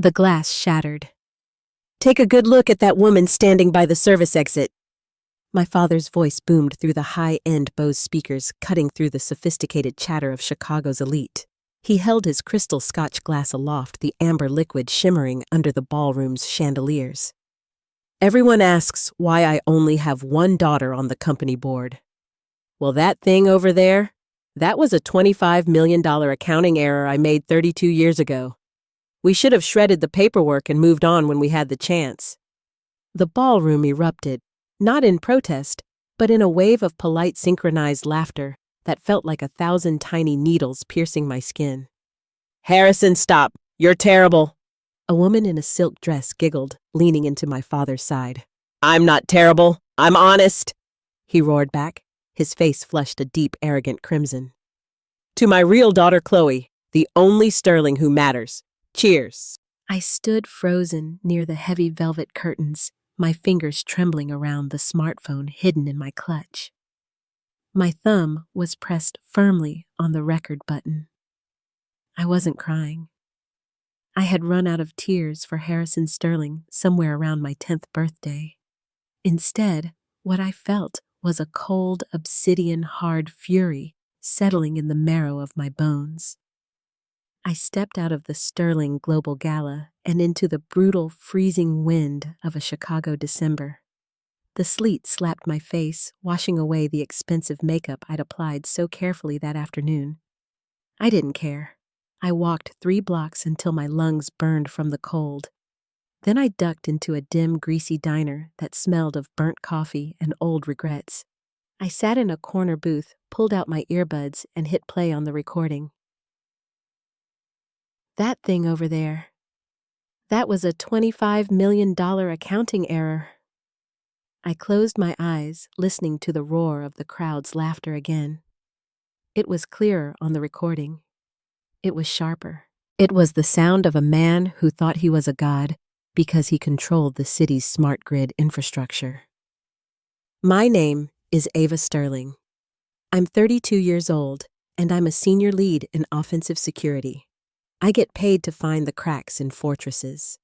The glass shattered. Take a good look at that woman standing by the service exit. My father's voice boomed through the high-end Bose speakers, cutting through the sophisticated chatter of Chicago's elite. He held his crystal Scotch glass aloft, the amber liquid shimmering under the ballroom's chandeliers. Everyone asks why I only have one daughter on the company board. Well, that thing over there, that was a $25 million accounting error I made 32 years ago. We should have shredded the paperwork and moved on when we had the chance. The ballroom erupted, not in protest, but in a wave of polite synchronized laughter that felt like 1,000 tiny needles piercing my skin. Harrison, stop! You're terrible! A woman in a silk dress giggled, leaning into my father's side. I'm not terrible. I'm honest, he roared back, his face flushed a deep, arrogant crimson. To my real daughter, Chloe, the only Sterling who matters. Cheers. I stood frozen near the heavy velvet curtains, my fingers trembling around the smartphone hidden in my clutch. My thumb was pressed firmly on the record button. I wasn't crying. I had run out of tears for Harrison Sterling somewhere around my 10th birthday. Instead, what I felt was a cold, obsidian-hard fury settling in the marrow of my bones. I stepped out of the Sterling Global Gala and into the brutal, freezing wind of a Chicago December. The sleet slapped my face, washing away the expensive makeup I'd applied so carefully that afternoon. I didn't care. I walked 3 blocks until my lungs burned from the cold. Then I ducked into a dim, greasy diner that smelled of burnt coffee and old regrets. I sat in a corner booth, pulled out my earbuds, and hit play on the recording. That thing over there. That was a $25 million accounting error. I closed my eyes, listening to the roar of the crowd's laughter again. It was clearer on the recording. It was sharper. It was the sound of a man who thought he was a god because he controlled the city's smart grid infrastructure. My name is Ava Sterling. I'm 32 years old, and I'm a senior lead in offensive security. I get paid to find the cracks in fortresses.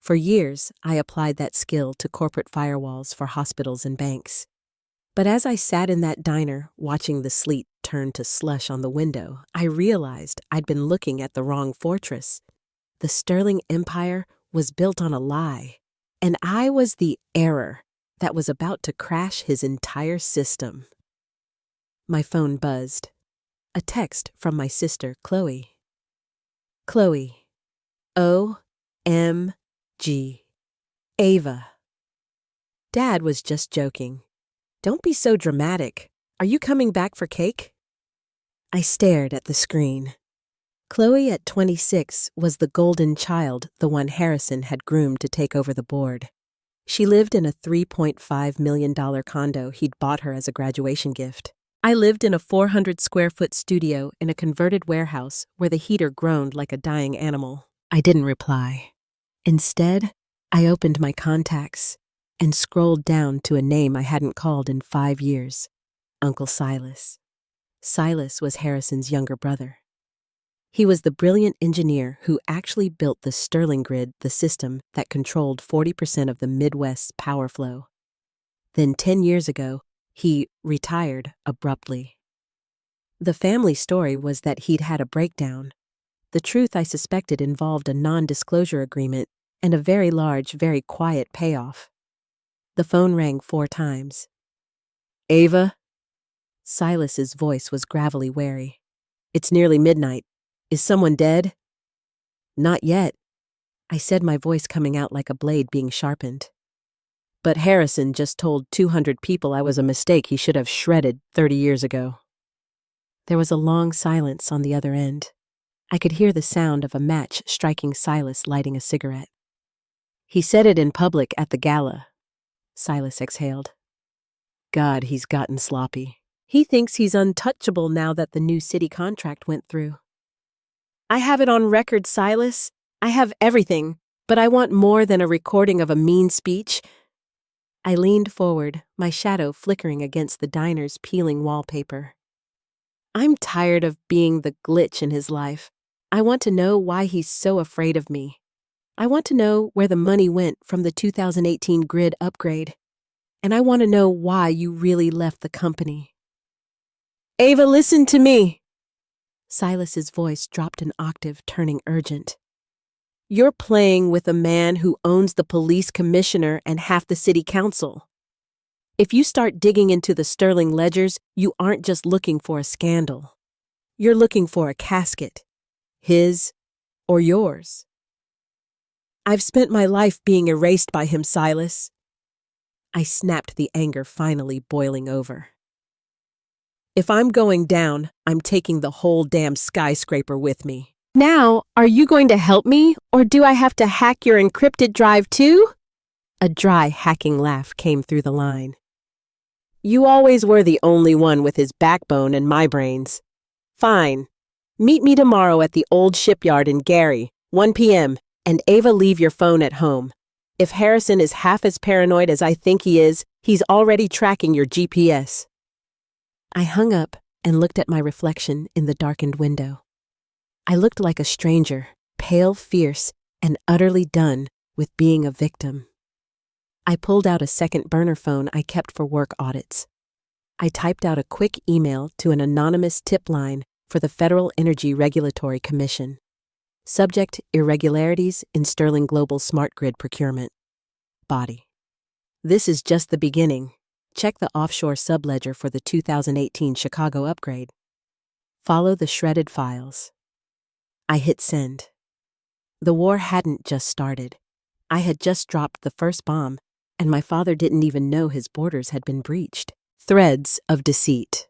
For years, I applied that skill to corporate firewalls for hospitals and banks. But as I sat in that diner, watching the sleet turn to slush on the window, I realized I'd been looking at the wrong fortress. The Sterling Empire was built on a lie, and I was the error that was about to crash his entire system. My phone buzzed. A text from my sister, Chloe. Chloe. O-M-G. Ava. Dad was just joking. Don't be so dramatic. Are you coming back for cake? I stared at the screen. Chloe at 26 was the golden child, the one Harrison had groomed to take over the board. She lived in a $3.5 million condo he'd bought her as a graduation gift. I lived in a 400-square-foot studio in a converted warehouse where the heater groaned like a dying animal. I didn't reply. Instead, I opened my contacts and scrolled down to a name I hadn't called in 5 years, Uncle Silas. Silas was Harrison's younger brother. He was the brilliant engineer who actually built the Sterling grid, the system that controlled 40% of the Midwest's power flow. Then 10 years ago, he retired abruptly. The family story was that he'd had a breakdown. The truth, I suspected, involved a non-disclosure agreement and a very large, very quiet payoff. The phone rang 4 times. Ava? Silas's voice was gravelly wary. It's nearly midnight. Is someone dead? Not yet, I said, my voice coming out like a blade being sharpened. But Harrison just told 200 people I was a mistake he should have shredded 30 years ago. There was a long silence on the other end. I could hear the sound of a match striking Silas lighting a cigarette. He said it in public at the gala. Silas exhaled. God, he's gotten sloppy. He thinks he's untouchable now that the new city contract went through. I have it on record, Silas. I have everything, but I want more than a recording of a mean speech. I leaned forward, my shadow flickering against the diner's peeling wallpaper. I'm tired of being the glitch in his life. I want to know why he's so afraid of me. I want to know where the money went from the 2018 grid upgrade. And I want to know why you really left the company. Ava, listen to me. Silas's voice dropped an octave, turning urgent. You're playing with a man who owns the police commissioner and half the city council. If you start digging into the Sterling ledgers, you aren't just looking for a scandal. You're looking for a casket. His or yours. I've spent my life being erased by him, Silas. I snapped, the anger finally boiling over. If I'm going down, I'm taking the whole damn skyscraper with me. Now, are you going to help me, or do I have to hack your encrypted drive too? A dry, hacking laugh came through the line. You always were the only one with his backbone and my brains. Fine. Meet me tomorrow at the old shipyard in Gary, 1 p.m., and Ava, leave your phone at home. If Harrison is half as paranoid as I think he is, he's already tracking your GPS. I hung up and looked at my reflection in the darkened window. I looked like a stranger, pale, fierce, and utterly done with being a victim. I pulled out a second burner phone I kept for work audits. I typed out a quick email to an anonymous tip line for the Federal Energy Regulatory Commission. Subject: irregularities in Sterling Global Smart Grid procurement. Body: this is just the beginning. Check the offshore subledger for the 2018 Chicago upgrade. Follow the shredded files. I hit send. The war hadn't just started. I had just dropped the first bomb, and my father didn't even know his borders had been breached. Threads of deceit.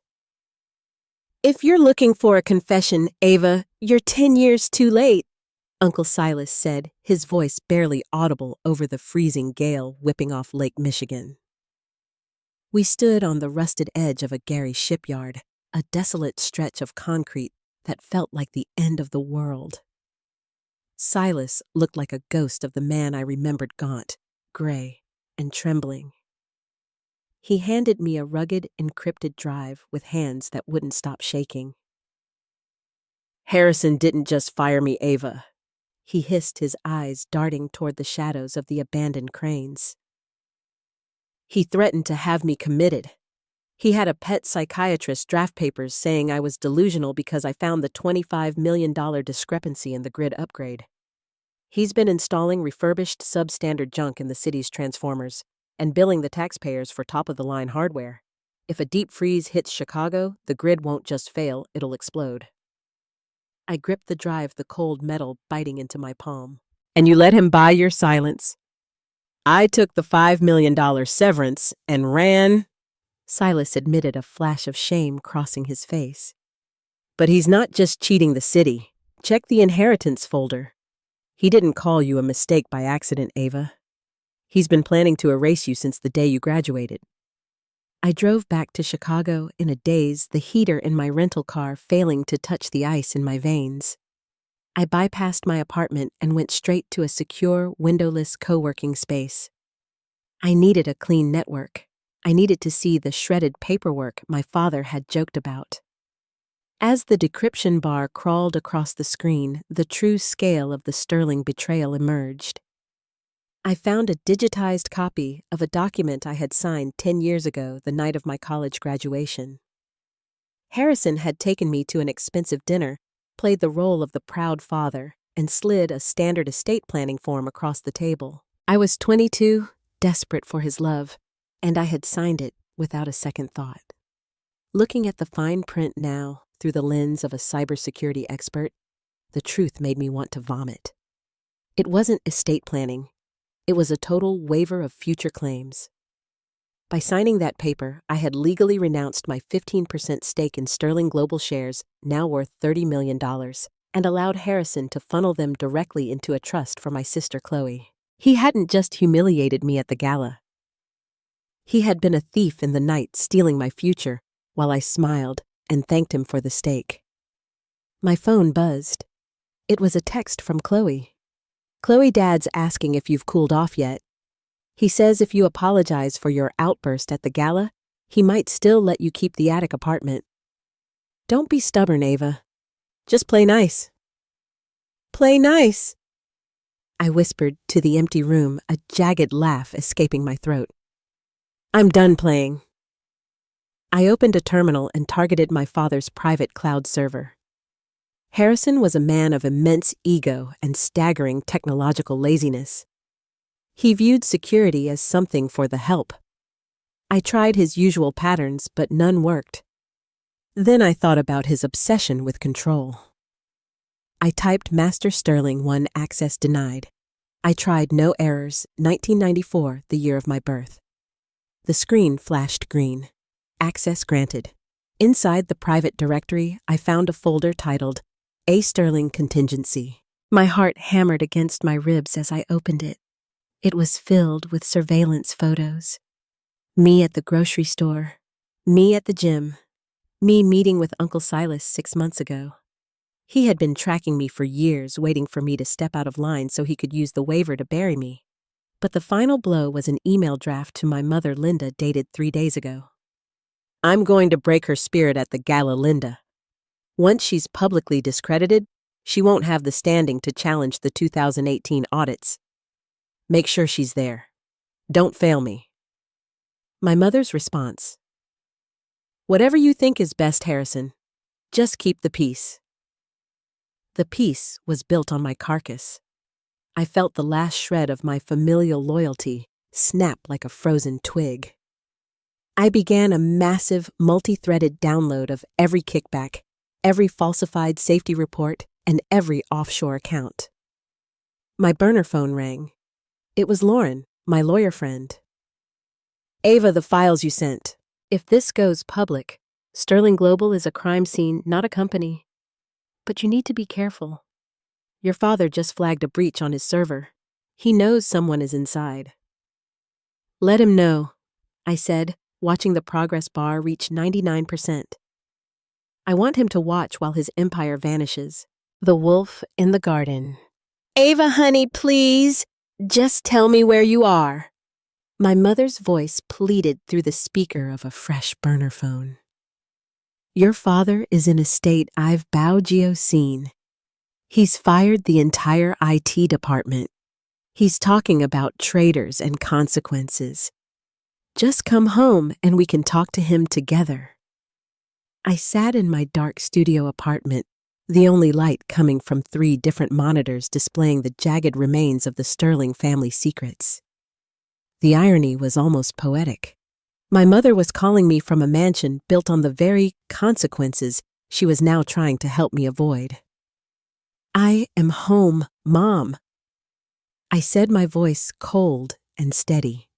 If you're looking for a confession, Ava, you're 10 years too late, Uncle Silas said, his voice barely audible over the freezing gale whipping off Lake Michigan. We stood on the rusted edge of a Gary shipyard, a desolate stretch of concrete that felt like the end of the world. Silas looked like a ghost of the man I remembered, gaunt, gray, and trembling. He handed me a rugged, encrypted drive with hands that wouldn't stop shaking. Harrison didn't just fire me, Ava. He hissed, his eyes darting toward the shadows of the abandoned cranes. He threatened to have me committed. He had a pet psychiatrist draft papers saying I was delusional because I found the $25 million discrepancy in the grid upgrade. He's been installing refurbished substandard junk in the city's transformers and billing the taxpayers for top-of-the-line hardware. If a deep freeze hits Chicago, the grid won't just fail, it'll explode. I gripped the drive, the cold metal biting into my palm. And you let him buy your silence. I took the $5 million severance and ran. Silas admitted, a flash of shame crossing his face. But he's not just cheating the city. Check the inheritance folder. He didn't call you a mistake by accident, Ava. He's been planning to erase you since the day you graduated. I drove back to Chicago in a daze, the heater in my rental car failing to touch the ice in my veins. I bypassed my apartment and went straight to a secure, windowless co-working space. I needed a clean network. I needed to see the shredded paperwork my father had joked about. As the decryption bar crawled across the screen, the true scale of the Sterling betrayal emerged. I found a digitized copy of a document I had signed 10 years ago, the night of my college graduation. Harrison had taken me to an expensive dinner, played the role of the proud father, and slid a standard estate planning form across the table. I was 22, desperate for his love, and I had signed it without a second thought. Looking at the fine print now, through the lens of a cybersecurity expert, the truth made me want to vomit. It wasn't estate planning. It was a total waiver of future claims. By signing that paper, I had legally renounced my 15% stake in Sterling Global shares, now worth $30 million, and allowed Harrison to funnel them directly into a trust for my sister Chloe. He hadn't just humiliated me at the gala. He had been a thief in the night, stealing my future, while I smiled and thanked him for the stake. My phone buzzed. It was a text from Chloe. Chloe, Dad's asking if you've cooled off yet. He says if you apologize for your outburst at the gala, he might still let you keep the attic apartment. Don't be stubborn, Ava. Just play nice. Play nice. I whispered to the empty room, a jagged laugh escaping my throat. I'm done playing. I opened a terminal and targeted my father's private cloud server. Harrison was a man of immense ego and staggering technological laziness. He viewed security as something for the help. I tried his usual patterns, but none worked. Then I thought about his obsession with control. I typed Master Sterling 1 access denied. I tried no errors, 1994, the year of my birth. The screen flashed green. Access granted. Inside the private directory, I found a folder titled A Sterling Contingency. My heart hammered against my ribs as I opened it. It was filled with surveillance photos. Me at the grocery store. Me at the gym. Me meeting with Uncle Silas 6 months ago. He had been tracking me for years, waiting for me to step out of line so he could use the waiver to bury me. But the final blow was an email draft to my mother Linda dated 3 days ago. I'm going to break her spirit at the Gala, Linda. Once she's publicly discredited, she won't have the standing to challenge the 2018 audits. Make sure she's there. Don't fail me. My mother's response. Whatever you think is best, Harrison. Just keep the peace. The peace was built on my carcass. I felt the last shred of my familial loyalty snap like a frozen twig. I began a massive, multi-threaded download of every kickback, every falsified safety report, and every offshore account. My burner phone rang. It was Lauren, my lawyer friend. Ava, the files you sent. If this goes public, Sterling Global is a crime scene, not a company. But you need to be careful. Your father just flagged a breach on his server. He knows someone is inside. Let him know, I said, watching the progress bar reach 99%. I want him to watch while his empire vanishes. The wolf in the garden. Ava, honey, please. Just tell me where you are. My mother's voice pleaded through the speaker of a fresh burner phone. Your father is in a state I've Baugio seen. He's fired the entire IT department. He's talking about traitors and consequences. Just come home and we can talk to him together. I sat in my dark studio apartment, the only light coming from 3 different monitors displaying the jagged remains of the Sterling family secrets. The irony was almost poetic. My mother was calling me from a mansion built on the very consequences she was now trying to help me avoid. I am home, Mom. I said, my voice cold and steady.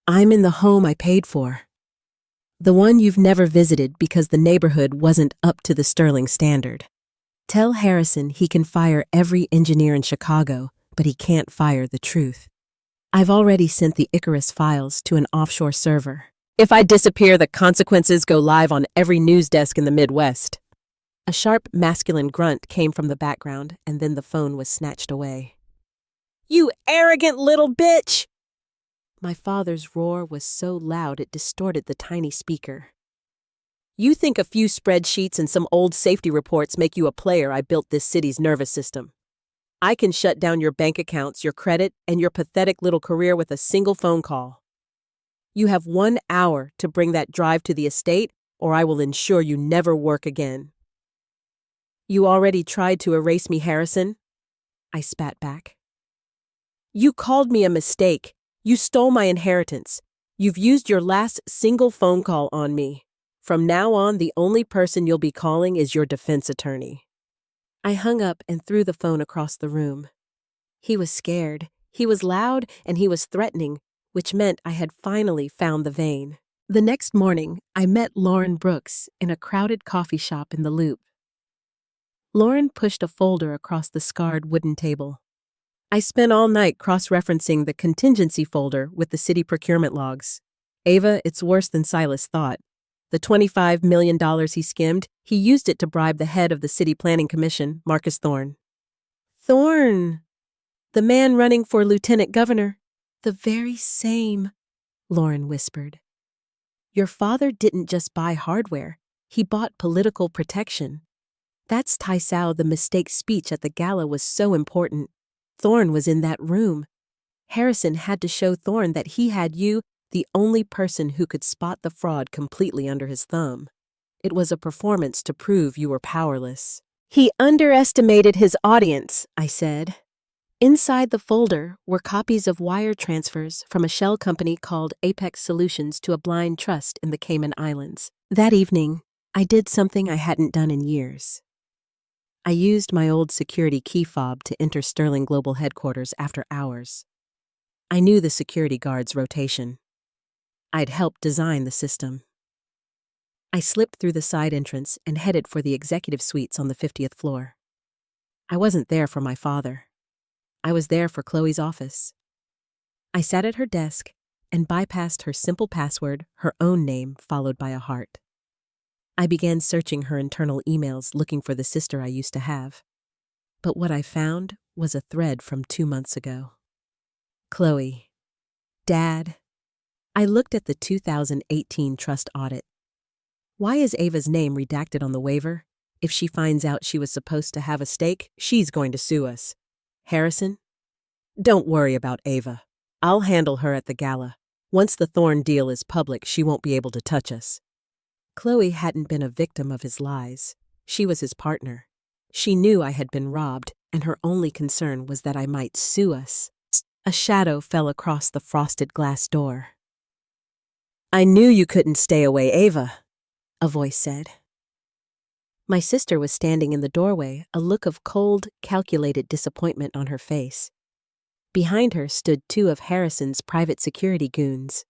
I'm in the home I paid for. The one you've never visited because the neighborhood wasn't up to the Sterling standard. Tell Harrison he can fire every engineer in Chicago, but he can't fire the truth. I've already sent the Icarus files to an offshore server. If I disappear, the consequences go live on every news desk in the Midwest. A sharp, masculine grunt came from the background, and then the phone was snatched away. You arrogant little bitch! My father's roar was so loud it distorted the tiny speaker. You think a few spreadsheets and some old safety reports make you a player? I built this city's nervous system. I can shut down your bank accounts, your credit, and your pathetic little career with a single phone call. You have 1 hour to bring that drive to the estate, or I will ensure you never work again. You already tried to erase me, Harrison, I spat back. You called me a mistake. You stole my inheritance. You've used your last single phone call on me. From now on, the only person you'll be calling is your defense attorney. I hung up and threw the phone across the room. He was scared. He was loud and he was threatening, which meant I had finally found the vein. The next morning, I met Lauren Brooks in a crowded coffee shop in the Loop. Lauren pushed a folder across the scarred wooden table. I spent all night cross-referencing the contingency folder with the city procurement logs. Ava, it's worse than Silas thought. The $25 million he skimmed, he used it to bribe the head of the City Planning Commission, Marcus Thorne. Thorne! The man running for lieutenant governor. The very same, Lauren whispered. Your father didn't just buy hardware. He bought political protection. That's Taisao. The mistake speech at the gala was so important. Thorne was in that room. Harrison had to show Thorne that he had you, the only person who could spot the fraud completely under his thumb. It was a performance to prove you were powerless. He underestimated his audience, I said. Inside the folder were copies of wire transfers from a shell company called Apex Solutions to a blind trust in the Cayman Islands. That evening, I did something I hadn't done in years. I used my old security key fob to enter Sterling Global Headquarters after hours. I knew the security guard's rotation. I'd helped design the system. I slipped through the side entrance and headed for the executive suites on the 50th floor. I wasn't there for my father. I was there for Chloe's office. I sat at her desk and bypassed her simple password, her own name followed by a heart. I began searching her internal emails looking for the sister I used to have. But what I found was a thread from 2 months ago. Chloe. Dad. I looked at the 2018 trust audit. Why is Ava's name redacted on the waiver? If she finds out she was supposed to have a stake, she's going to sue us. Harrison? Don't worry about Ava. I'll handle her at the gala. Once the Thorne deal is public, she won't be able to touch us. Chloe hadn't been a victim of his lies. She was his partner. She knew I had been robbed, and her only concern was that I might sue us. A shadow fell across the frosted glass door. I knew you couldn't stay away, Ava, a voice said. My sister was standing in the doorway, a look of cold, calculated disappointment on her face. Behind her stood 2 of Harrison's private security goons.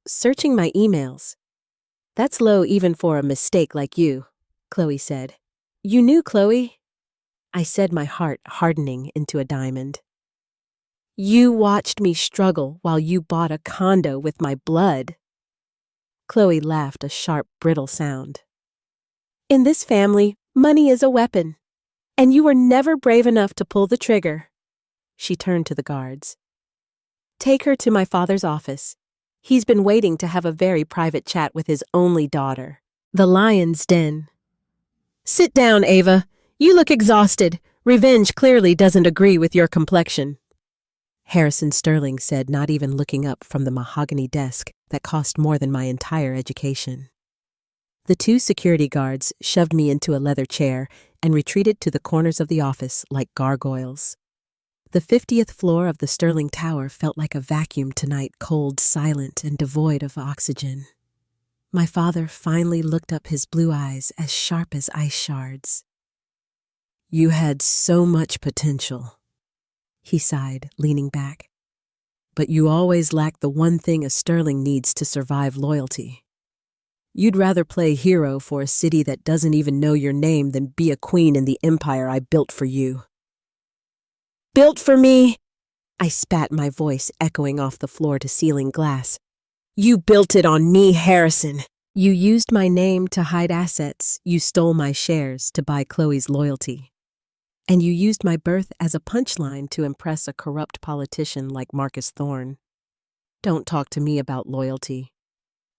Searching my emails. That's low even for a mistake like you, Chloe said. You knew, Chloe? I said, my heart hardening into a diamond. You watched me struggle while you bought a condo with my blood. Chloe laughed a sharp, brittle sound. In this family, money is a weapon, and you were never brave enough to pull the trigger. She turned to the guards. Take her to my father's office. He's been waiting to have a very private chat with his only daughter. The lion's den. Sit down, Ava. You look exhausted. Revenge clearly doesn't agree with your complexion. Harrison Sterling said, not even looking up from the mahogany desk that cost more than my entire education. The 2 security guards shoved me into a leather chair and retreated to the corners of the office like gargoyles. The 50th floor of the Sterling Tower felt like a vacuum tonight, cold, silent, and devoid of oxygen. My father finally looked up, his blue eyes as sharp as ice shards. You had so much potential, he sighed, leaning back. But you always lack the one thing a Sterling needs to survive: loyalty. You'd rather play hero for a city that doesn't even know your name than be a queen in the empire I built for you. Built for me? I spat, my voice echoing off the floor-to-ceiling glass. You built it on me, Harrison. You used my name to hide assets. You stole my shares to buy Chloe's loyalty. And you used my birth as a punchline to impress a corrupt politician like Marcus Thorne. Don't talk to me about loyalty.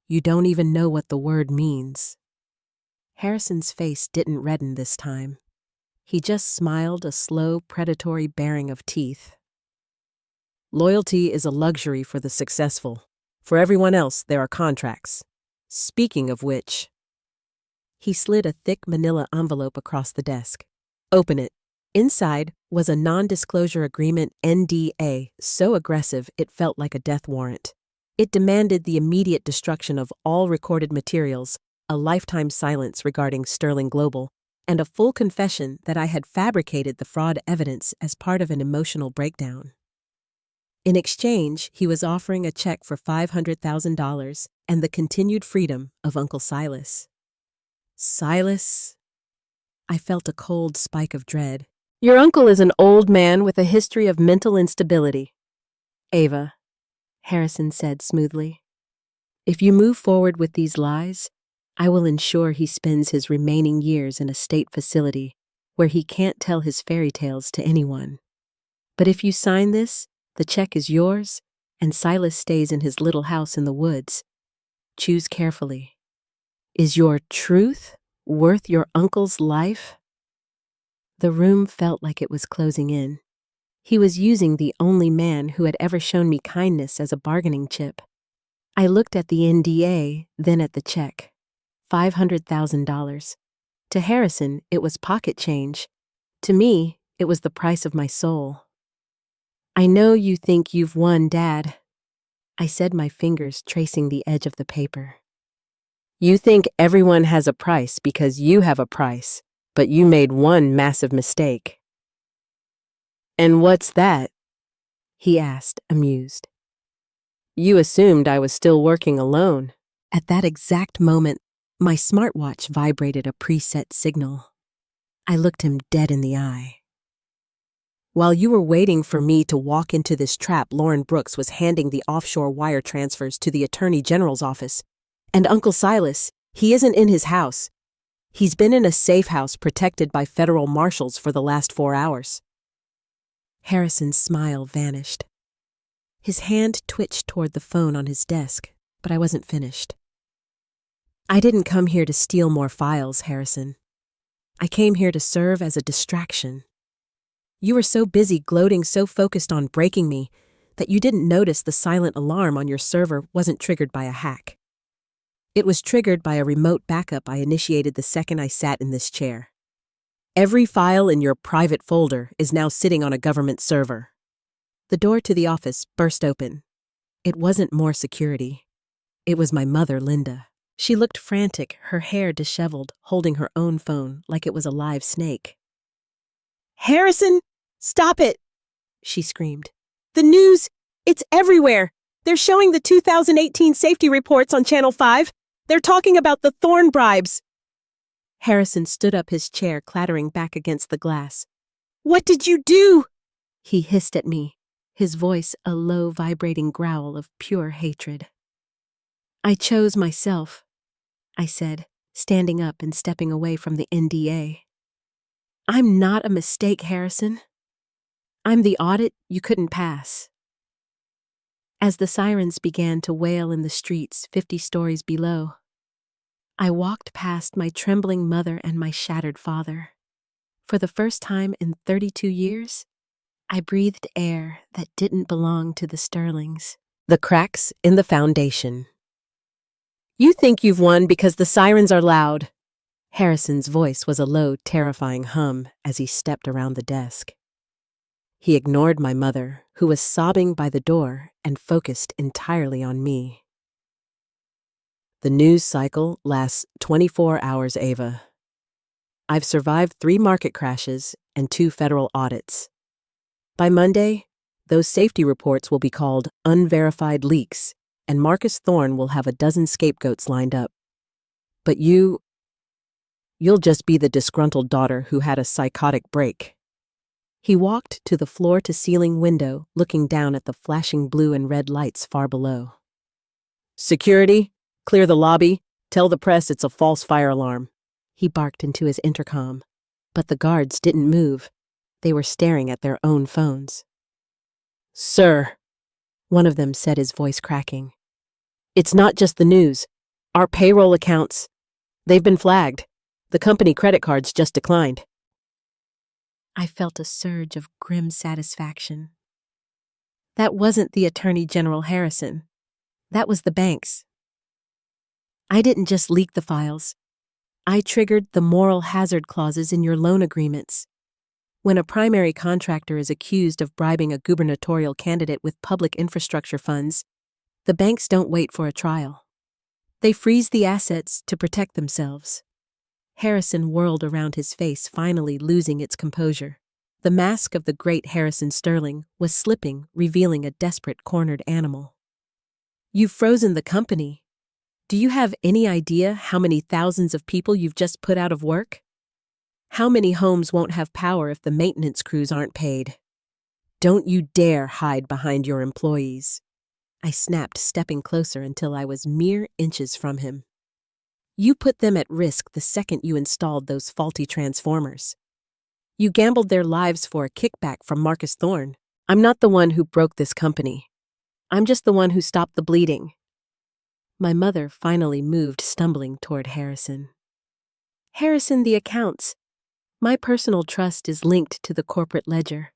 You don't even know what the word means. Harrison's face didn't redden this time. He just smiled, a slow, predatory baring of teeth. Loyalty is a luxury for the successful. For everyone else, there are contracts. Speaking of which... He slid a thick manila envelope across the desk. Open it. Inside was a non-disclosure agreement, NDA, so aggressive it felt like a death warrant. It demanded the immediate destruction of all recorded materials, a lifetime silence regarding Sterling Global, and a full confession that I had fabricated the fraud evidence as part of an emotional breakdown. In exchange, he was offering a check for $500,000 and the continued freedom of Uncle Silas. Silas? I felt a cold spike of dread. Your uncle is an old man with a history of mental instability. Ava, Harrison said smoothly. If you move forward with these lies, I will ensure he spends his remaining years in a state facility where he can't tell his fairy tales to anyone. But if you sign this, the check is yours, and Silas stays in his little house in the woods. Choose carefully. Is your truth worth your uncle's life? The room felt like it was closing in. He was using the only man who had ever shown me kindness as a bargaining chip. I looked at the NDA, then at the check. $500,000. To Harrison, it was pocket change. To me, it was the price of my soul. "I know you think you've won, Dad," I said, my fingers tracing the edge of the paper. "You think everyone has a price because you have a price, but you made one massive mistake." "And what's that?" he asked, amused. "You assumed I was still working alone." At that exact moment, my smartwatch vibrated a preset signal. I looked him dead in the eye. "While you were waiting for me to walk into this trap, Lauren Brooks was handing the offshore wire transfers to the Attorney General's office. And Uncle Silas, he isn't in his house. He's been in a safe house protected by federal marshals for the last 4 hours." Harrison's smile vanished. His hand twitched toward the phone on his desk, but I wasn't finished. "I didn't come here to steal more files, Harrison. I came here to serve as a distraction. You were so busy gloating, so focused on breaking me, that you didn't notice the silent alarm on your server wasn't triggered by a hack. It was triggered by a remote backup I initiated the second I sat in this chair. Every file in your private folder is now sitting on a government server." The door to the office burst open. It wasn't more security. It was my mother, Linda. She looked frantic, her hair disheveled, holding her own phone like it was a live snake. "Harrison, stop it!" she screamed. "The news, it's everywhere. They're showing the 2018 safety reports on Channel 5. They're talking about the Thorn bribes." Harrison stood up, his chair clattering back against the glass. "What did you do?" he hissed at me, his voice a low, vibrating growl of pure hatred. "I chose myself," I said, standing up and stepping away from the NDA. "I'm not a mistake, Harrison. I'm the audit you couldn't pass." As the sirens began to wail in the streets 50 stories below, I walked past my trembling mother and my shattered father. For the first time in 32 years, I breathed air that didn't belong to the Sterlings. The cracks in the foundation. "You think you've won because the sirens are loud." Harrison's voice was a low, terrifying hum as he stepped around the desk. He ignored my mother, who was sobbing by the door, and focused entirely on me. "The news cycle lasts 24 hours, Ava. I've survived 3 market crashes and 2 federal audits. By Monday, those safety reports will be called unverified leaks, and Marcus Thorne will have a dozen scapegoats lined up. But you'll just be the disgruntled daughter who had a psychotic break." He walked to the floor-to-ceiling window, looking down at the flashing blue and red lights far below. "Security, clear the lobby. Tell the press it's a false fire alarm," he barked into his intercom. But the guards didn't move. They were staring at their own phones. "Sir," one of them said, his voice cracking, "it's not just the news. Our payroll accounts, they've been flagged. The company credit cards just declined." I felt a surge of grim satisfaction. That wasn't the Attorney General Harrison. That was the banks. I didn't just leak the files. I triggered the moral hazard clauses in your loan agreements. When a primary contractor is accused of bribing a gubernatorial candidate with public infrastructure funds, the banks don't wait for a trial. They freeze the assets to protect themselves. Harrison whirled around, his face finally losing its composure. The mask of the great Harrison Sterling was slipping, revealing a desperate, cornered animal. "You've frozen the company. Do you have any idea how many thousands of people you've just put out of work? How many homes won't have power if the maintenance crews aren't paid? Don't you dare hide behind your employees." I snapped, stepping closer until I was mere inches from him. "You put them at risk the second you installed those faulty transformers. You gambled their lives for a kickback from Marcus Thorne. I'm not the one who broke this company. I'm just the one who stopped the bleeding." My mother finally moved, stumbling toward Harrison. "Harrison, the accounts. My personal trust is linked to the corporate ledger.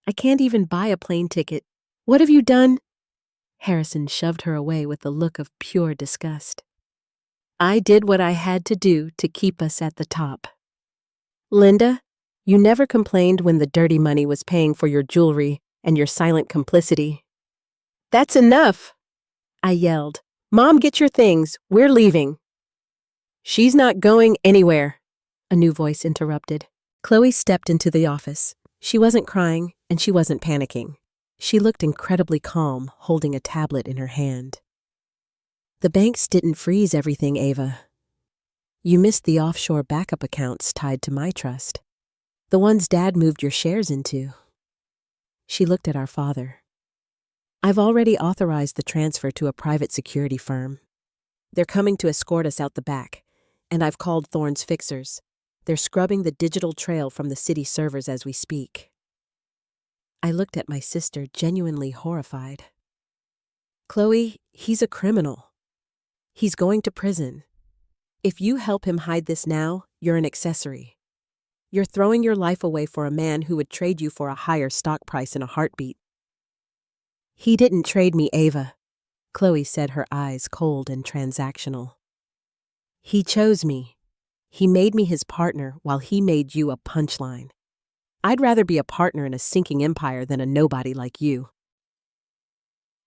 I can't even buy a plane ticket. What have you done? Harrison shoved her away with a look of pure disgust. I did what I had to do to keep us at the top. Linda, you never complained when the dirty money was paying for your jewelry and your silent complicity. That's enough, I yelled. Mom, get your things. We're leaving. She's not going anywhere, a new voice interrupted. Chloe stepped into the office. She wasn't crying, and she wasn't panicking. She looked incredibly calm, holding a tablet in her hand. The banks didn't freeze everything, Ava. You missed the offshore backup accounts tied to my trust. The ones Dad moved your shares into. She looked at our father. I've already authorized the transfer to a private security firm. They're coming to escort us out the back, and I've called Thorne's fixers. They're scrubbing the digital trail from the city servers as we speak. I looked at my sister, genuinely horrified. Chloe, he's a criminal. He's going to prison. If you help him hide this now, you're an accessory. You're throwing your life away for a man who would trade you for a higher stock price in a heartbeat. He didn't trade me, Ava, Chloe said, her eyes cold and transactional. He chose me. He made me his partner while he made you a punchline. I'd rather be a partner in a sinking empire than a nobody like you.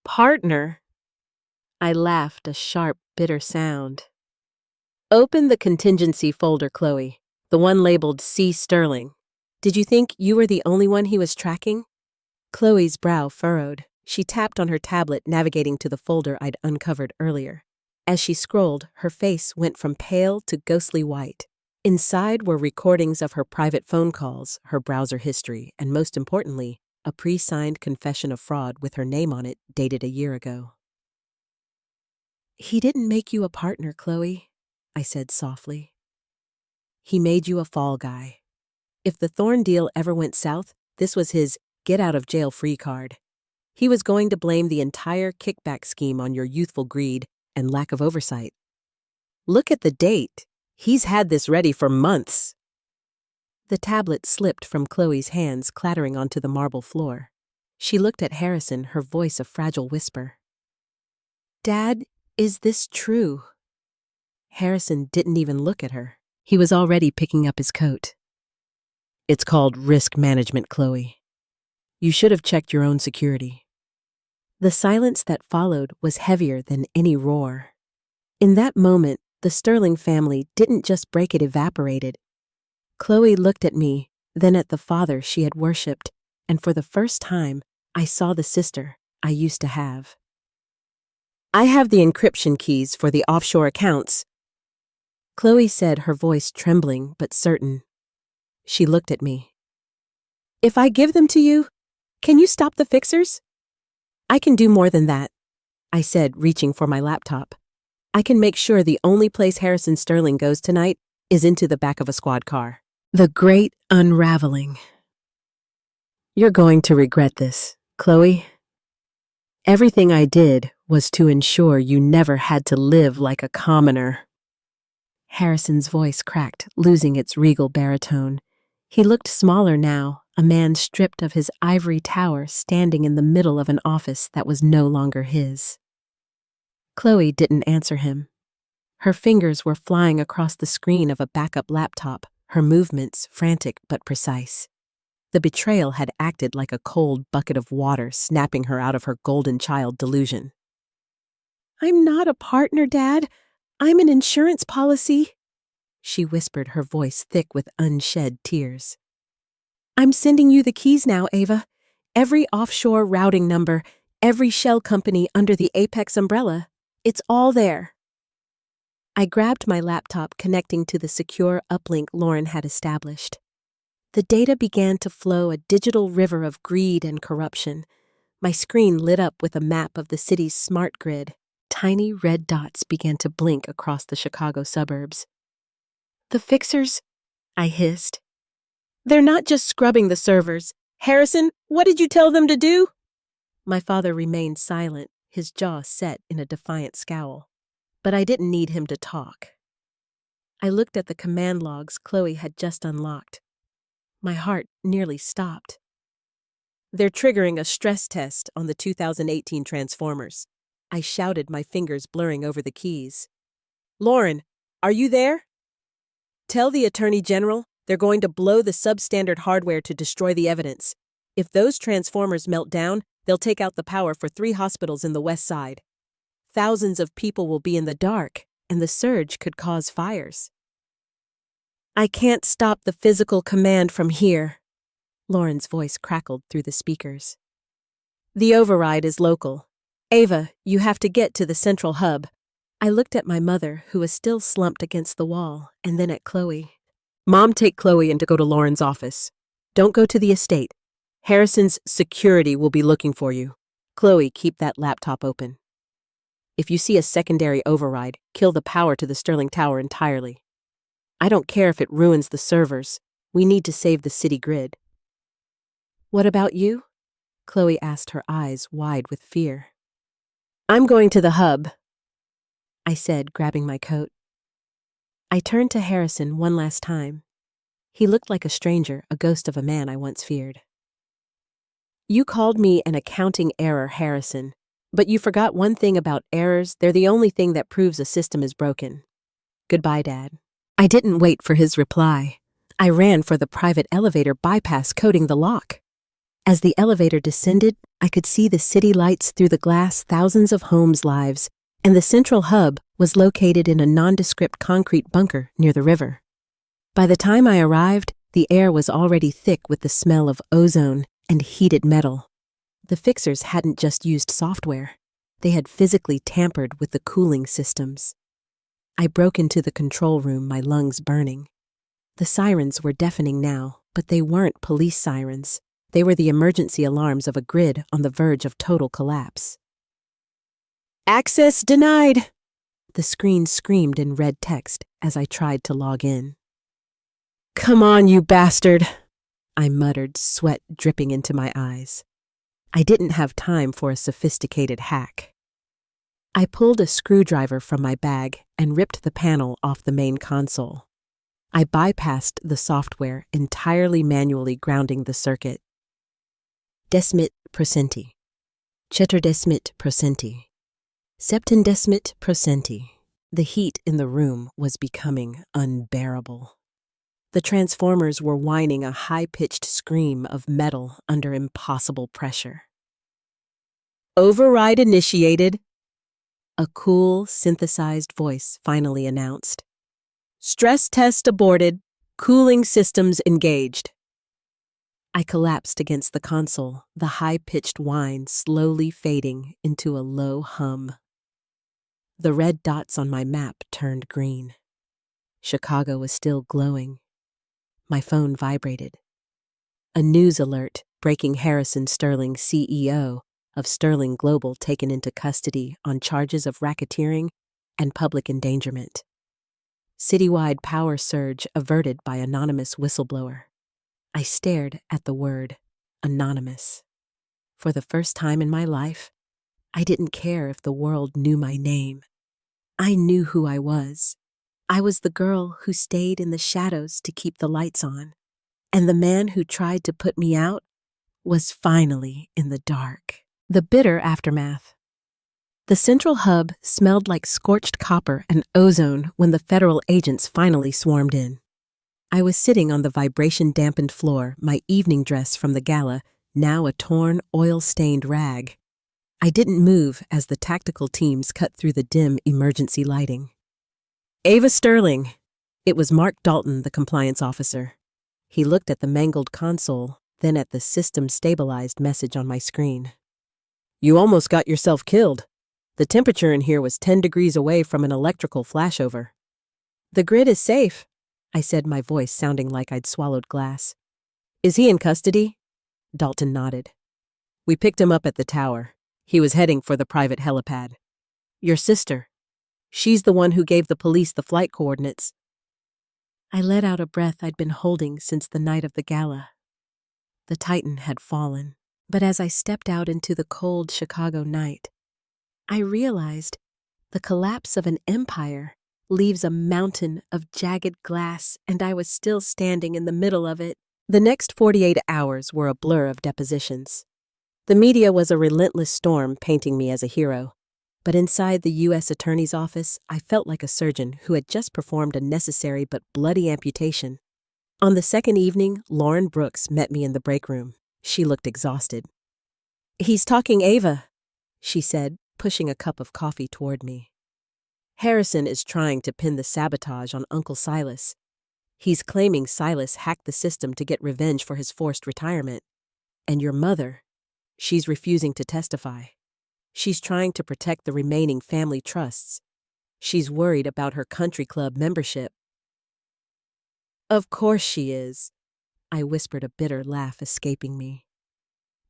Partner? I laughed, a sharp, bitter sound. Open the contingency folder, Chloe, the one labeled C. Sterling. Did you think you were the only one he was tracking? Chloe's brow furrowed. She tapped on her tablet, navigating to the folder I'd uncovered earlier. As she scrolled, her face went from pale to ghostly white. Inside were recordings of her private phone calls, her browser history, and most importantly, a pre-signed confession of fraud with her name on it dated a year ago. He didn't make you a partner, Chloe, I said softly. He made you a fall guy. If the Thorne deal ever went south, this was his get-out-of-jail-free card. He was going to blame the entire kickback scheme on your youthful greed and lack of oversight. Look at the date. He's had this ready for months. The tablet slipped from Chloe's hands, clattering onto the marble floor. She looked at Harrison, her voice a fragile whisper. Dad, is this true? Harrison didn't even look at her. He was already picking up his coat. It's called risk management, Chloe. You should have checked your own security. The silence that followed was heavier than any roar. In that moment, the Sterling family didn't just break, it evaporated. Chloe looked at me, then at the father she had worshipped, and for the first time, I saw the sister I used to have. I have the encryption keys for the offshore accounts, Chloe said, her voice trembling but certain. She looked at me. If I give them to you, can you stop the fixers? I can do more than that, I said, reaching for my laptop. I can make sure the only place Harrison Sterling goes tonight is into the back of a squad car. The great unraveling. You're going to regret this, Chloe. Everything I did was to ensure you never had to live like a commoner. Harrison's voice cracked, losing its regal baritone. He looked smaller now, a man stripped of his ivory tower standing in the middle of an office that was no longer his. Chloe didn't answer him. Her fingers were flying across the screen of a backup laptop, her movements frantic but precise. The betrayal had acted like a cold bucket of water, snapping her out of her golden child delusion. I'm not a partner, Dad. I'm an insurance policy, she whispered, her voice thick with unshed tears. I'm sending you the keys now, Ava. Every offshore routing number, every shell company under the Apex umbrella. It's all there. I grabbed my laptop, connecting to the secure uplink Lauren had established. The data began to flow, a digital river of greed and corruption. My screen lit up with a map of the city's smart grid. Tiny red dots began to blink across the Chicago suburbs. The fixers, I hissed. They're not just scrubbing the servers. Harrison, what did you tell them to do? My father remained silent, his jaw set in a defiant scowl. But I didn't need him to talk. I looked at the command logs Chloe had just unlocked. My heart nearly stopped. They're triggering a stress test on the 2018 Transformers. I shouted, my fingers blurring over the keys. Lauren, are you there? Tell the Attorney General they're going to blow the substandard hardware to destroy the evidence. If those Transformers melt down, they'll take out the power for 3 hospitals in the West Side. Thousands of people will be in the dark, and the surge could cause fires. I can't stop the physical command from here. Lauren's voice crackled through the speakers. The override is local. Ava, you have to get to the central hub. I looked at my mother, who was still slumped against the wall, and then at Chloe. Mom, take Chloe and go to Lauren's office. Don't go to the estate. Harrison's security will be looking for you. Chloe, keep that laptop open. If you see a secondary override, kill the power to the Sterling Tower entirely. I don't care if it ruins the servers. We need to save the city grid. What about you? Chloe asked, her eyes wide with fear. I'm going to the hub, I said, grabbing my coat. I turned to Harrison one last time. He looked like a stranger, a ghost of a man I once feared. You called me an accounting error, Harrison, but you forgot one thing about errors. They're the only thing that proves a system is broken. Goodbye, Dad. I didn't wait for his reply. I ran for the private elevator bypass coating the lock. As the elevator descended, I could see the city lights through the glass, thousands of homes' lives, and the central hub was located in a nondescript concrete bunker near the river. By the time I arrived, the air was already thick with the smell of ozone and heated metal. The fixers hadn't just used software. They had physically tampered with the cooling systems. I broke into the control room, my lungs burning. The sirens were deafening now, but they weren't police sirens. They were the emergency alarms of a grid on the verge of total collapse. Access denied! The screen screamed in red text as I tried to log in. Come on, you bastard! I muttered, sweat dripping into my eyes. I didn't have time for a sophisticated hack. I pulled a screwdriver from my bag and ripped the panel off the main console. I bypassed the software, entirely manually grounding the circuit. Decimit procenti. Cetterdecimit procenti. Septendecimit procenti. The heat in the room was becoming unbearable. The Transformers were whining a high-pitched scream of metal under impossible pressure. Override initiated, a cool, synthesized voice finally announced. Stress test aborted, cooling systems engaged. I collapsed against the console, the high-pitched whine slowly fading into a low hum. The red dots on my map turned green. Chicago was still glowing. My phone vibrated. A news alert breaking: Harrison Sterling, CEO of Sterling Global, taken into custody on charges of racketeering and public endangerment. Citywide power surge averted by anonymous whistleblower. I stared at the word anonymous. For the first time in my life, I didn't care if the world knew my name. I knew who I was. I was the girl who stayed in the shadows to keep the lights on, and the man who tried to put me out was finally in the dark. The bitter aftermath. The central hub smelled like scorched copper and ozone when the federal agents finally swarmed in. I was sitting on the vibration-dampened floor, my evening dress from the Gala, now a torn, oil-stained rag. I didn't move as the tactical teams cut through the dim emergency lighting. Ava Sterling. It was Mark Dalton, the compliance officer. He looked at the mangled console, then at the system-stabilized message on my screen. You almost got yourself killed. The temperature in here was 10 degrees away from an electrical flashover. The grid is safe, I said, my voice sounding like I'd swallowed glass. Is he in custody? Dalton nodded. We picked him up at the tower. He was heading for the private helipad. Your sister. She's the one who gave the police the flight coordinates. I let out a breath I'd been holding since the night of the Gala. The Titan had fallen, but as I stepped out into the cold Chicago night, I realized the collapse of an empire leaves a mountain of jagged glass, and I was still standing in the middle of it, The next 48 hours were a blur of depositions. The media was a relentless storm painting me as a hero. But inside the U.S. Attorney's office, I felt like a surgeon who had just performed a necessary but bloody amputation. On the second evening, Lauren Brooks met me in the break room. She looked exhausted. "He's talking Ava," she said, pushing a cup of coffee toward me. "Harrison is trying to pin the sabotage on Uncle Silas. He's claiming Silas hacked the system to get revenge for his forced retirement. And your mother, she's refusing to testify. She's trying to protect the remaining family trusts. She's worried about her country club membership." "Of course she is," I whispered, a bitter laugh escaping me.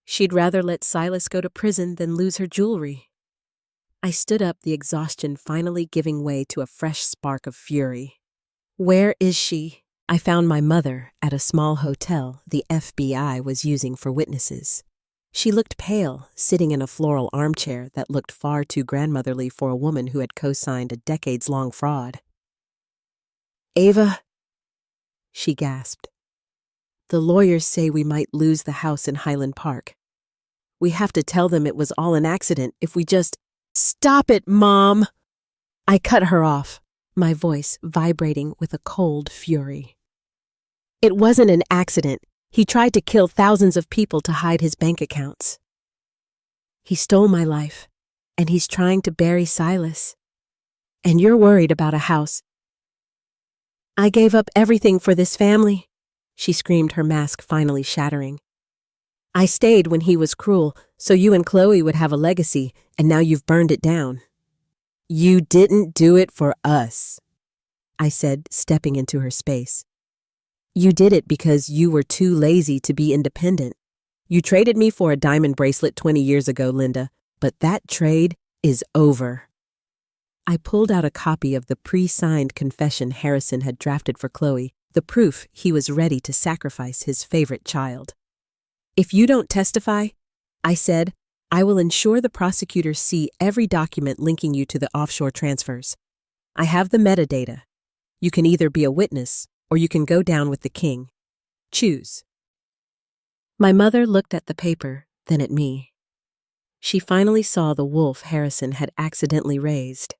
"She'd rather let Silas go to prison than lose her jewelry." I stood up, the exhaustion finally giving way to a fresh spark of fury. "Where is she?" I found my mother at a small hotel the FBI was using for witnesses. She looked pale, sitting in a floral armchair that looked far too grandmotherly for a woman who had co-signed a decades-long fraud. "Ava," she gasped. "The lawyers say we might lose the house in Highland Park. We have to tell them it was all an accident if we just—" "Stop it, Mom!" I cut her off, my voice vibrating with a cold fury. "It wasn't an accident. He tried to kill thousands of people to hide his bank accounts. He stole my life, and he's trying to bury Silas. And you're worried about a house. I gave up everything for this family," she screamed, her mask finally shattering. "I stayed when he was cruel, so you and Chloe would have a legacy, and now you've burned it down." "You didn't do it for us," I said, stepping into her space. "You did it because you were too lazy to be independent. You traded me for a diamond bracelet 20 years ago, Linda, but that trade is over." I pulled out a copy of the pre-signed confession Harrison had drafted for Chloe, the proof he was ready to sacrifice his favorite child. "If you don't testify," I said, "I will ensure the prosecutors see every document linking you to the offshore transfers. I have the metadata. You can either be a witness or you can go down with the king. Choose." My mother looked at the paper, then at me. She finally saw the wolf Harrison had accidentally raised.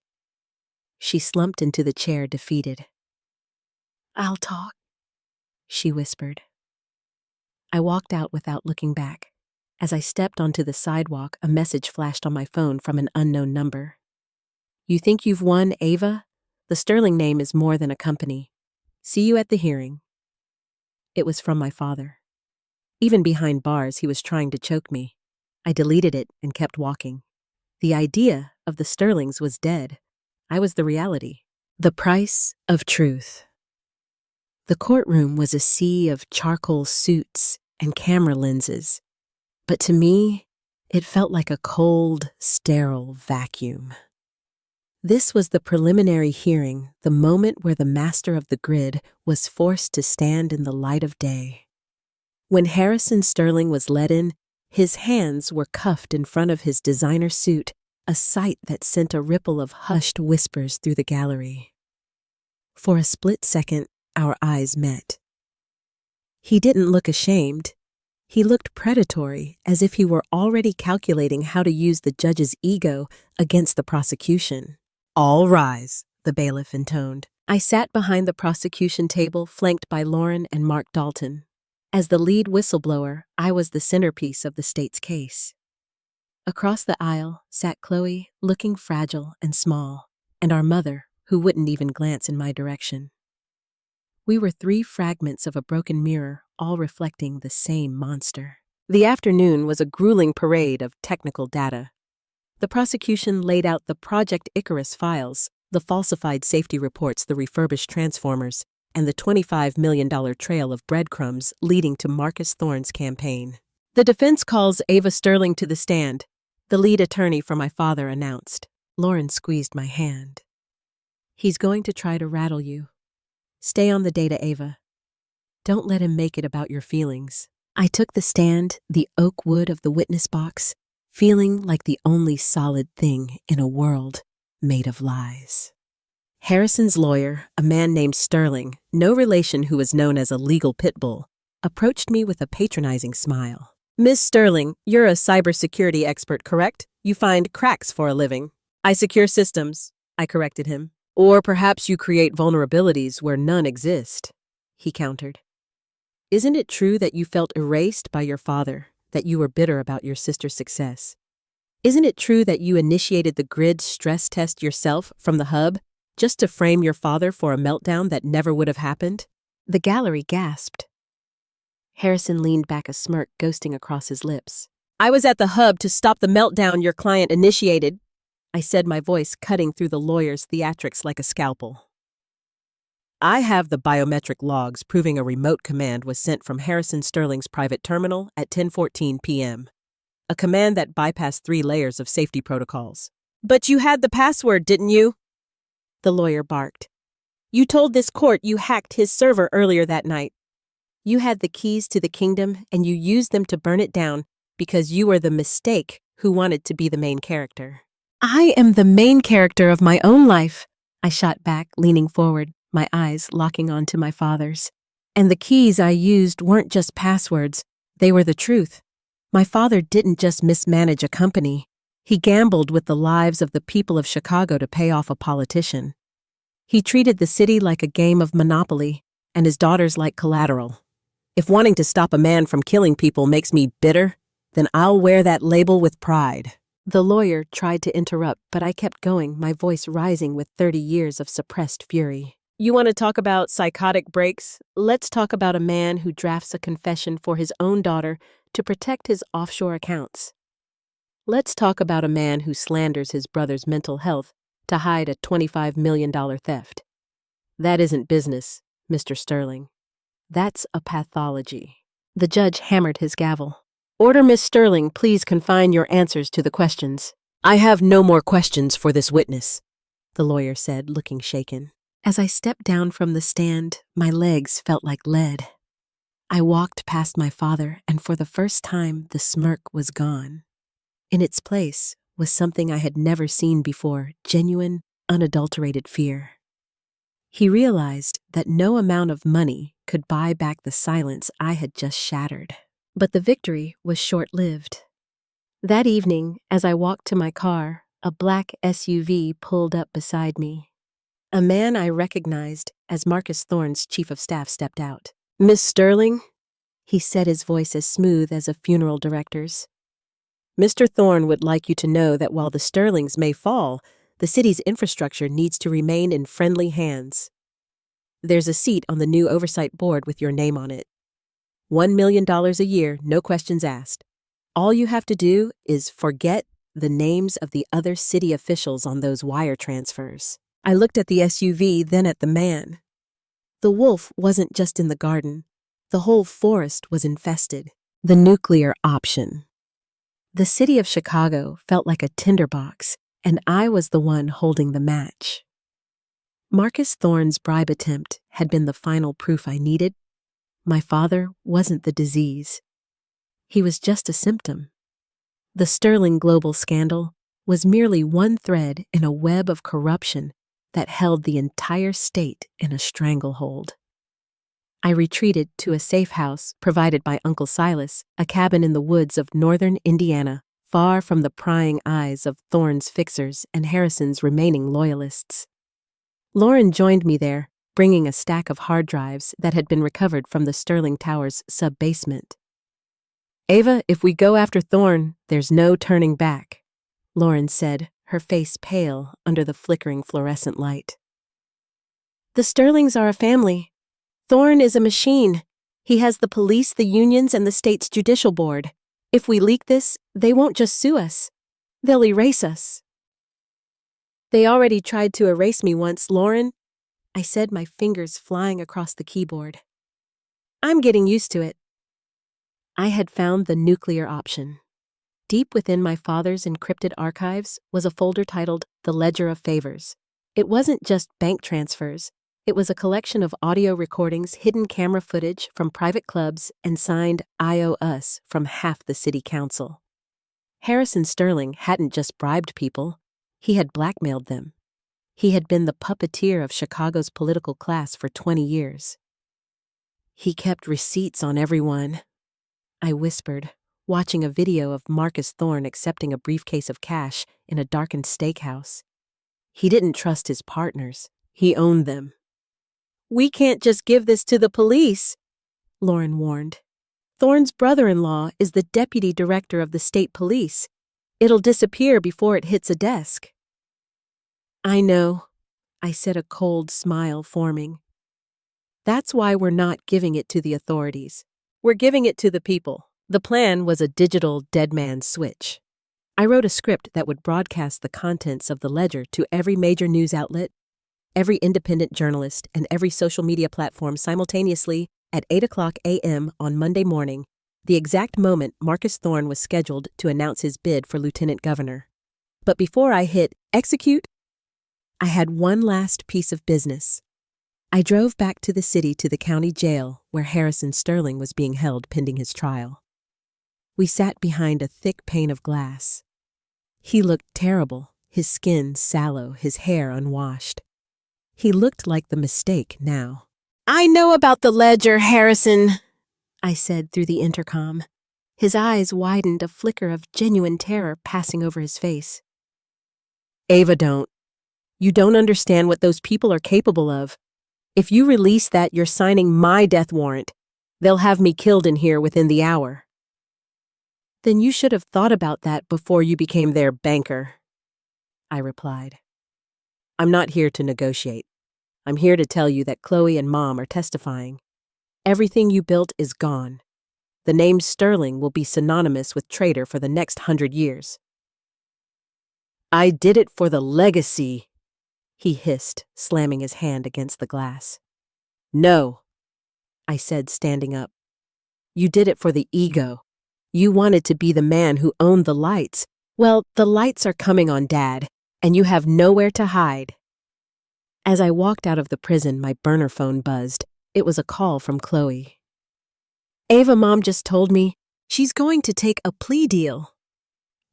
She slumped into the chair, defeated. "I'll talk," she whispered. I walked out without looking back. As I stepped onto the sidewalk, a message flashed on my phone from an unknown number. "You think you've won, Ava? The Sterling name is more than a company. See you at the hearing." It was from my father. Even behind bars, he was trying to choke me. I deleted it and kept walking. The idea of the Sterlings was dead. I was the reality. The price of truth. The courtroom was a sea of charcoal suits and camera lenses. But to me, it felt like a cold, sterile vacuum. This was the preliminary hearing, the moment where the master of the grid was forced to stand in the light of day. When Harrison Sterling was let in, his hands were cuffed in front of his designer suit, a sight that sent a ripple of hushed whispers through the gallery. For a split second, our eyes met. He didn't look ashamed. He looked predatory, as if he were already calculating how to use the judge's ego against the prosecution. "All rise," the bailiff intoned. I sat behind the prosecution table, flanked by Lauren and Mark Dalton. As the lead whistleblower, I was the centerpiece of the state's case. Across the aisle sat Chloe, looking fragile and small, and our mother, who wouldn't even glance in my direction. We were 3 fragments of a broken mirror, all reflecting the same monster. The afternoon was a grueling parade of technical data. The prosecution laid out the Project Icarus files, the falsified safety reports, the refurbished transformers, and the $25 million trail of breadcrumbs leading to Marcus Thorne's campaign. "The defense calls Ava Sterling to the stand," the lead attorney for my father announced. Lauren squeezed my hand. "He's going to try to rattle you. Stay on the data, Ava. Don't let him make it about your feelings." I took the stand, the oak wood of the witness box, feeling like the only solid thing in a world made of lies. Harrison's lawyer, a man named Sterling, no relation, who was known as a legal pit bull, approached me with a patronizing smile. Miss Sterling, you're a cybersecurity expert, correct? You find cracks for a living. I secure systems, I corrected him. Or perhaps you create vulnerabilities where none exist, he countered. Isn't it true that you felt erased by your father, that you were bitter about your sister's success? Isn't it true that you initiated the grid stress test yourself from the hub, just to frame your father for a meltdown that never would have happened? The gallery gasped. Harrison leaned back, a smirk ghosting across his lips. I was at the hub to stop the meltdown your client initiated, I said, my voice cutting through the lawyer's theatrics like a scalpel. I have the biometric logs proving a remote command was sent from Harrison Sterling's private terminal at 10:14 p.m., a command that bypassed 3 layers of safety protocols. But you had the password, didn't you? The lawyer barked. You told this court you hacked his server earlier that night. You had the keys to the kingdom and you used them to burn it down because you were the mistake who wanted to be the main character. I am the main character of my own life, I shot back, leaning forward, my eyes locking onto my father's. And the keys I used weren't just passwords, they were the truth. My father didn't just mismanage a company. He gambled with the lives of the people of Chicago to pay off a politician. He treated the city like a game of Monopoly, and his daughters like collateral. If wanting to stop a man from killing people makes me bitter, then I'll wear that label with pride. The lawyer tried to interrupt, but I kept going, my voice rising with 30 years of suppressed fury. You want to talk about psychotic breaks? Let's talk about a man who drafts a confession for his own daughter to protect his offshore accounts. Let's talk about a man who slanders his brother's mental health to hide a $25 million theft. That isn't business, Mr. Sterling. That's a pathology. The judge hammered his gavel. Order, Miss Sterling, please confine your answers to the questions. I have no more questions for this witness, the lawyer said, looking shaken. As I stepped down from the stand, my legs felt like lead. I walked past my father, and for the first time, the smirk was gone. In its place was something I had never seen before, genuine, unadulterated fear. He realized that no amount of money could buy back the silence I had just shattered. But the victory was short-lived. That evening, as I walked to my car, a black SUV pulled up beside me. A man I recognized as Marcus Thorne's chief of staff stepped out. Miss Sterling, he said, his voice as smooth as a funeral director's. Mr. Thorne would like you to know that while the Sterlings may fall, the city's infrastructure needs to remain in friendly hands. There's a seat on the new oversight board with your name on it. $1 million a year, no questions asked. All you have to do is forget the names of the other city officials on those wire transfers. I looked at the SUV, then at the man. The wolf wasn't just in the garden. The whole forest was infested. The nuclear option. The city of Chicago felt like a tinderbox, and I was the one holding the match. Marcus Thorne's bribe attempt had been the final proof I needed. My father wasn't the disease. He was just a symptom. The Sterling Global scandal was merely one thread in a web of corruption that held the entire state in a stranglehold. I retreated to a safe house provided by Uncle Silas, a cabin in the woods of northern Indiana, far from the prying eyes of Thorne's fixers and Harrison's remaining loyalists. Lauren joined me there, bringing a stack of hard drives that had been recovered from the Sterling Tower's sub-basement. Ava, if we go after Thorne, there's no turning back, Lauren said, her face pale under the flickering fluorescent light. The Sterlings are a family. Thorne is a machine. He has the police, the unions, and the state's judicial board. If we leak this, they won't just sue us. They'll erase us. They already tried to erase me once, Lauren, I said, my fingers flying across the keyboard. I'm getting used to it. I had found the nuclear option. Deep within my father's encrypted archives was a folder titled The Ledger of Favors. It wasn't just bank transfers. It was a collection of audio recordings, hidden camera footage from private clubs, and signed I owe us from half the city council. Harrison Sterling hadn't just bribed people. He had blackmailed them. He had been the puppeteer of Chicago's political class for 20 years. He kept receipts on everyone, I whispered, watching a video of Marcus Thorne accepting a briefcase of cash in a darkened steakhouse. He didn't trust his partners. He owned them. We can't just give this to the police, Lauren warned. Thorne's brother-in-law is the deputy director of the state police. It'll disappear before it hits a desk. I know, I said, a cold smile forming. That's why we're not giving it to the authorities. We're giving it to the people. The plan was a digital dead man switch. I wrote a script that would broadcast the contents of the ledger to every major news outlet, every independent journalist, and every social media platform simultaneously at 8:00 a.m. on Monday morning, the exact moment Marcus Thorne was scheduled to announce his bid for lieutenant governor. But before I hit execute, I had one last piece of business. I drove back to the city to the county jail where Harrison Sterling was being held pending his trial. We sat behind a thick pane of glass. He looked terrible, his skin sallow, his hair unwashed. He looked like the mistake now. I know about the ledger, Harrison, I said through the intercom. His eyes widened, a flicker of genuine terror passing over his face. Ava, don't. You don't understand what those people are capable of. If you release that, you're signing my death warrant. They'll have me killed in here within the hour. Then you should have thought about that before you became their banker, I replied. I'm not here to negotiate. I'm here to tell you that Chloe and Mom are testifying. Everything you built is gone. The name Sterling will be synonymous with traitor for the next 100 years. I did it for the legacy, he hissed, slamming his hand against the glass. No, I said, standing up. You did it for the ego. You wanted to be the man who owned the lights. Well, the lights are coming on, Dad, and you have nowhere to hide. As I walked out of the prison, my burner phone buzzed. It was a call from Chloe. Ava, Mom just told me she's going to take a plea deal,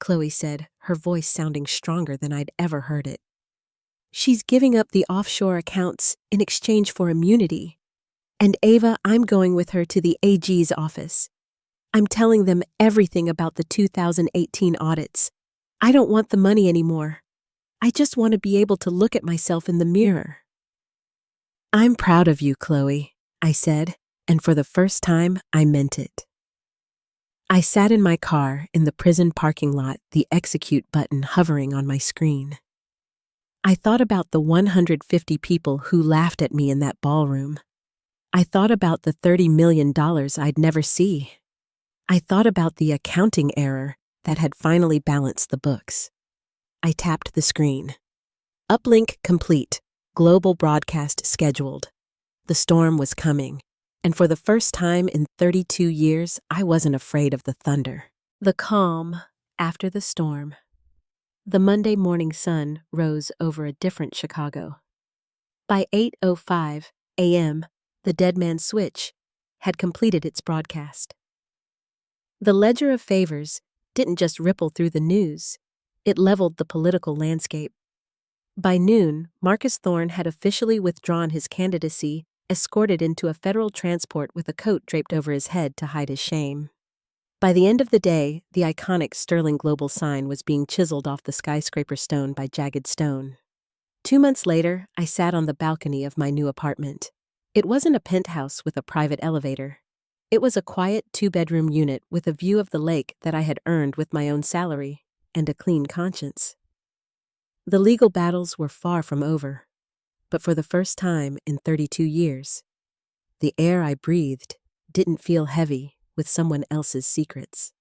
Chloe said, her voice sounding stronger than I'd ever heard it. She's giving up the offshore accounts in exchange for immunity. And Ava, I'm going with her to the AG's office. I'm telling them everything about the 2018 audits. I don't want the money anymore. I just want to be able to look at myself in the mirror. I'm proud of you, Chloe, I said, and for the first time, I meant it. I sat in my car in the prison parking lot, the execute button hovering on my screen. I thought about the 150 people who laughed at me in that ballroom. I thought about the $30 million I'd never see. I thought about the accounting error that had finally balanced the books. I tapped the screen. Uplink complete. Global broadcast scheduled. The storm was coming, and for the first time in 32 years, I wasn't afraid of the thunder. The calm after the storm. The Monday morning sun rose over a different Chicago. By 8:05 a.m., the Dead Man Switch had completed its broadcast. The ledger of favors didn't just ripple through the news, it leveled the political landscape. By noon, Marcus Thorne had officially withdrawn his candidacy, escorted into a federal transport with a coat draped over his head to hide his shame. By the end of the day, the iconic Sterling Global sign was being chiseled off the skyscraper stone by jagged stone. 2 months later, I sat on the balcony of my new apartment. It wasn't a penthouse with a private elevator. It was a quiet 2-bedroom unit with a view of the lake that I had earned with my own salary and a clean conscience. The legal battles were far from over, but for the first time in 32 years, the air I breathed didn't feel heavy with someone else's secrets.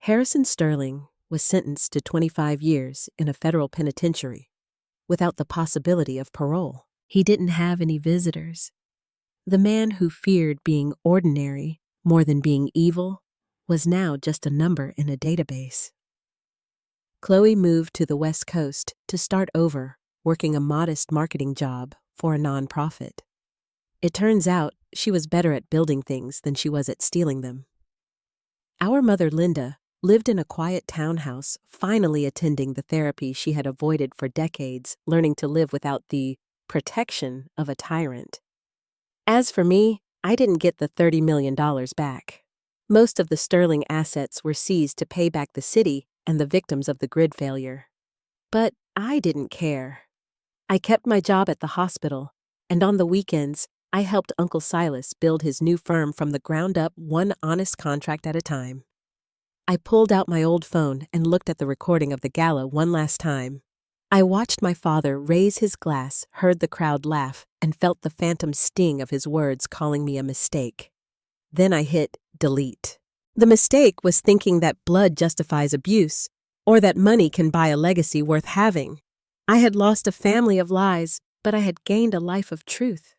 Harrison Sterling was sentenced to 25 years in a federal penitentiary without the possibility of parole. He didn't have any visitors. The man who feared being ordinary more than being evil was now just a number in a database. Chloe moved to the West Coast to start over, working a modest marketing job for a nonprofit. It turns out she was better at building things than she was at stealing them. Our mother, Linda, lived in a quiet townhouse, finally attending the therapy she had avoided for decades, learning to live without the protection of a tyrant. As for me, I didn't get the $30 million back. Most of the sterling assets were seized to pay back the city and the victims of the grid failure. But I didn't care. I kept my job at the hospital, and on the weekends, I helped Uncle Silas build his new firm from the ground up, one honest contract at a time. I pulled out my old phone and looked at the recording of the gala one last time. I watched my father raise his glass, heard the crowd laugh, and felt the phantom sting of his words calling me a mistake. Then I hit delete. The mistake was thinking that blood justifies abuse, or that money can buy a legacy worth having. I had lost a family of lies, but I had gained a life of truth.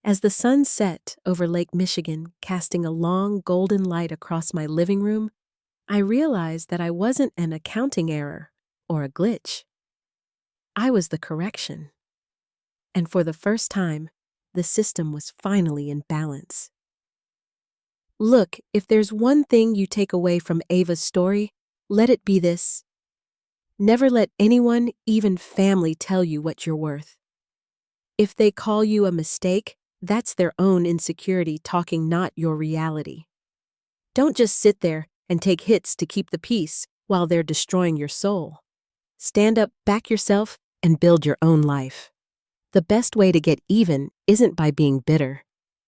As the sun set over Lake Michigan, casting a long golden light across my living room, I realized that I wasn't an accounting error or a glitch. I was the correction. And for the first time, the system was finally in balance. Look, if there's one thing you take away from Ava's story, let it be this. Never let anyone, even family, tell you what you're worth. If they call you a mistake, that's their own insecurity talking, not your reality. Don't just sit there and take hits to keep the peace while they're destroying your soul. Stand up, back yourself, and build your own life. The best way to get even isn't by being bitter.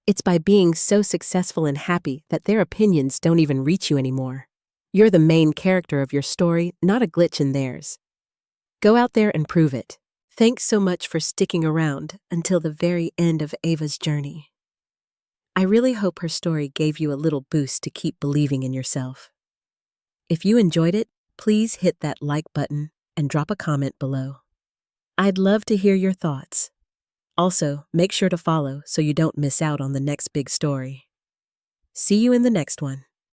It's by being so successful and happy that their opinions don't even reach you anymore. You're the main character of your story, not a glitch in theirs. Go out there and prove it. Thanks so much for sticking around until the very end of Ava's journey. I really hope her story gave you a little boost to keep believing in yourself. If you enjoyed it, please hit that like button and drop a comment below. I'd love to hear your thoughts. Also, make sure to follow so you don't miss out on the next big story. See you in the next one.